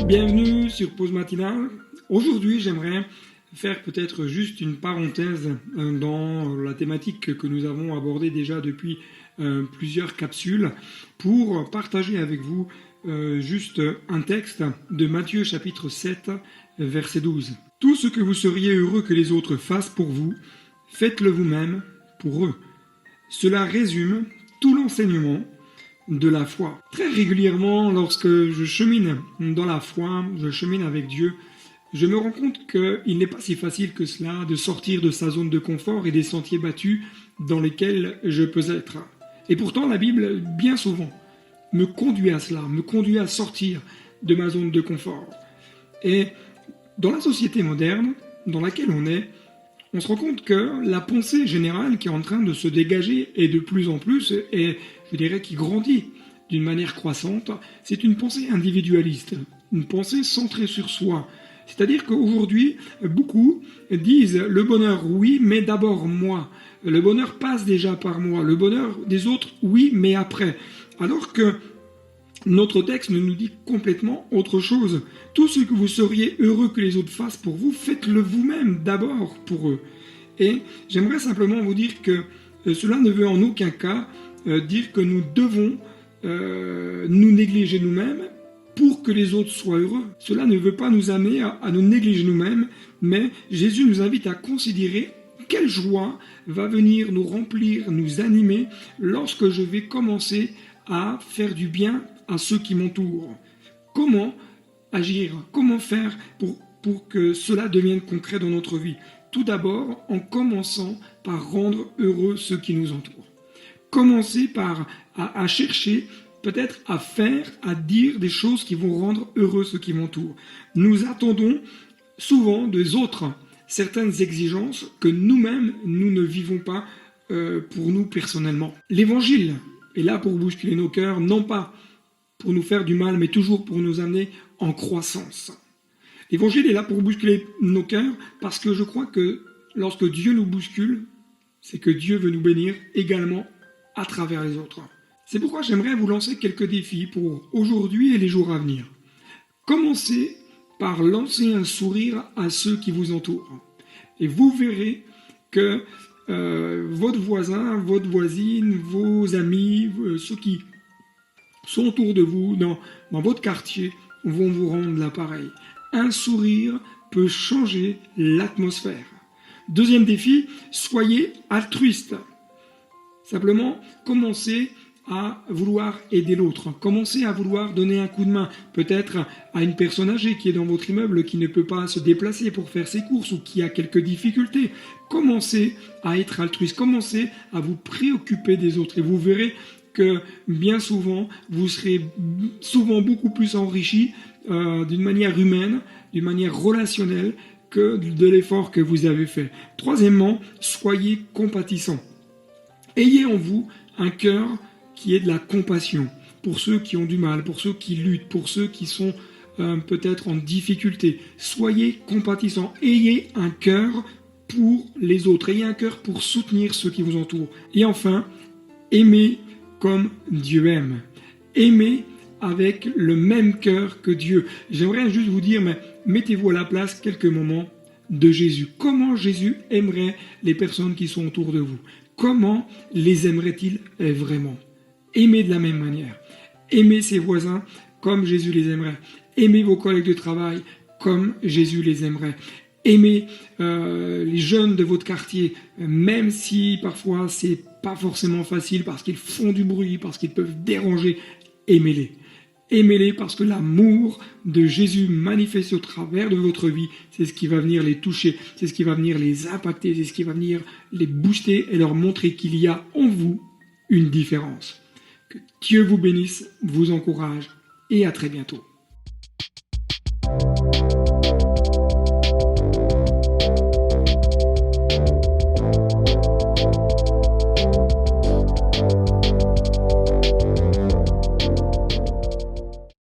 Bienvenue sur Pause Matinale. Aujourd'hui, j'aimerais faire peut-être juste une parenthèse dans la thématique que nous avons abordée déjà depuis plusieurs capsules pour partager avec vous juste un texte de Matthieu chapitre 7, verset 12. Tout ce que vous seriez heureux que les autres fassent pour vous, faites-le vous-même pour eux. Cela résume tout l'enseignement de la foi. Très régulièrement, lorsque je chemine dans la foi, je chemine avec Dieu, je me rends compte qu'il n'est pas si facile que cela de sortir de sa zone de confort et des sentiers battus dans lesquels je peux être. Et pourtant, la Bible, bien souvent, me conduit à cela, me conduit à sortir de ma zone de confort. Et dans la société moderne dans laquelle on se rend compte que la pensée générale qui est en train de se dégager et de plus en plus, et je dirais qui grandit d'une manière croissante, c'est une pensée individualiste, une pensée centrée sur soi. C'est-à-dire qu'aujourd'hui, beaucoup disent le bonheur, oui, mais d'abord moi. Le bonheur passe déjà par moi. Le bonheur des autres, oui, mais après. Alors que notre texte nous dit complètement autre chose. Tout ce que vous seriez heureux que les autres fassent pour vous, faites-le vous-même d'abord pour eux. Et j'aimerais simplement vous dire que cela ne veut en aucun cas dire que nous devons nous négliger nous-mêmes pour que les autres soient heureux. Cela ne veut pas nous amener à nous négliger nous-mêmes, mais Jésus nous invite à considérer quelle joie va venir nous remplir, nous animer lorsque je vais commencer à faire du bien à ceux qui m'entourent. Comment agir? Comment faire pour que cela devienne concret dans notre vie? Tout d'abord, en commençant par rendre heureux ceux qui nous entourent. Commencer par à chercher, peut-être à faire, à dire des choses qui vont rendre heureux ceux qui m'entourent. Nous attendons souvent des autres certaines exigences que nous-mêmes, nous ne vivons pas pour nous personnellement. L'évangile est là pour bousculer nos cœurs, non pas pour nous faire du mal, mais toujours pour nous amener en croissance. L'évangile est là pour bousculer nos cœurs parce que je crois que lorsque Dieu nous bouscule, c'est que Dieu veut nous bénir également à travers les autres. C'est pourquoi j'aimerais vous lancer quelques défis pour aujourd'hui et les jours à venir. Commencez par lancer un sourire à ceux qui vous entourent. Et vous verrez que votre voisin, votre voisine, vos amis, ceux qui sont autour de vous, dans votre quartier, vont vous rendre l'appareil. Un sourire peut changer l'atmosphère. Deuxième défi, soyez altruiste. Simplement, commencez à vouloir aider l'autre. Commencez à vouloir donner un coup de main, peut-être à une personne âgée qui est dans votre immeuble, qui ne peut pas se déplacer pour faire ses courses ou qui a quelques difficultés. Commencez à être altruiste, commencez à vous préoccuper des autres et vous verrez que bien souvent, vous serez souvent beaucoup plus enrichi d'une manière humaine, d'une manière relationnelle que de l'effort que vous avez fait. Troisièmement, soyez compatissants. Ayez en vous un cœur qui est de la compassion pour ceux qui ont du mal, pour ceux qui luttent, pour ceux qui sont peut-être en difficulté. Soyez compatissants. Ayez un cœur pour les autres. Ayez un cœur pour soutenir ceux qui vous entourent. Et enfin, aimez comme Dieu aime. Aimez avec le même cœur que Dieu. J'aimerais juste vous dire, mais mettez-vous à la place quelques moments de Jésus. Comment Jésus aimerait les personnes qui sont autour de vous? Comment les aimerait-il vraiment? Aimez de la même manière. Aimez ses voisins comme Jésus les aimerait. Aimez vos collègues de travail comme Jésus les aimerait. Aimez les jeunes de votre quartier, même si parfois c'est pas forcément facile parce qu'ils font du bruit, parce qu'ils peuvent déranger. Aimez-les. Aimez-les parce que l'amour de Jésus manifesté au travers de votre vie, c'est ce qui va venir les toucher, c'est ce qui va venir les impacter, c'est ce qui va venir les booster et leur montrer qu'il y a en vous une différence. Que Dieu vous bénisse, vous encourage et à très bientôt.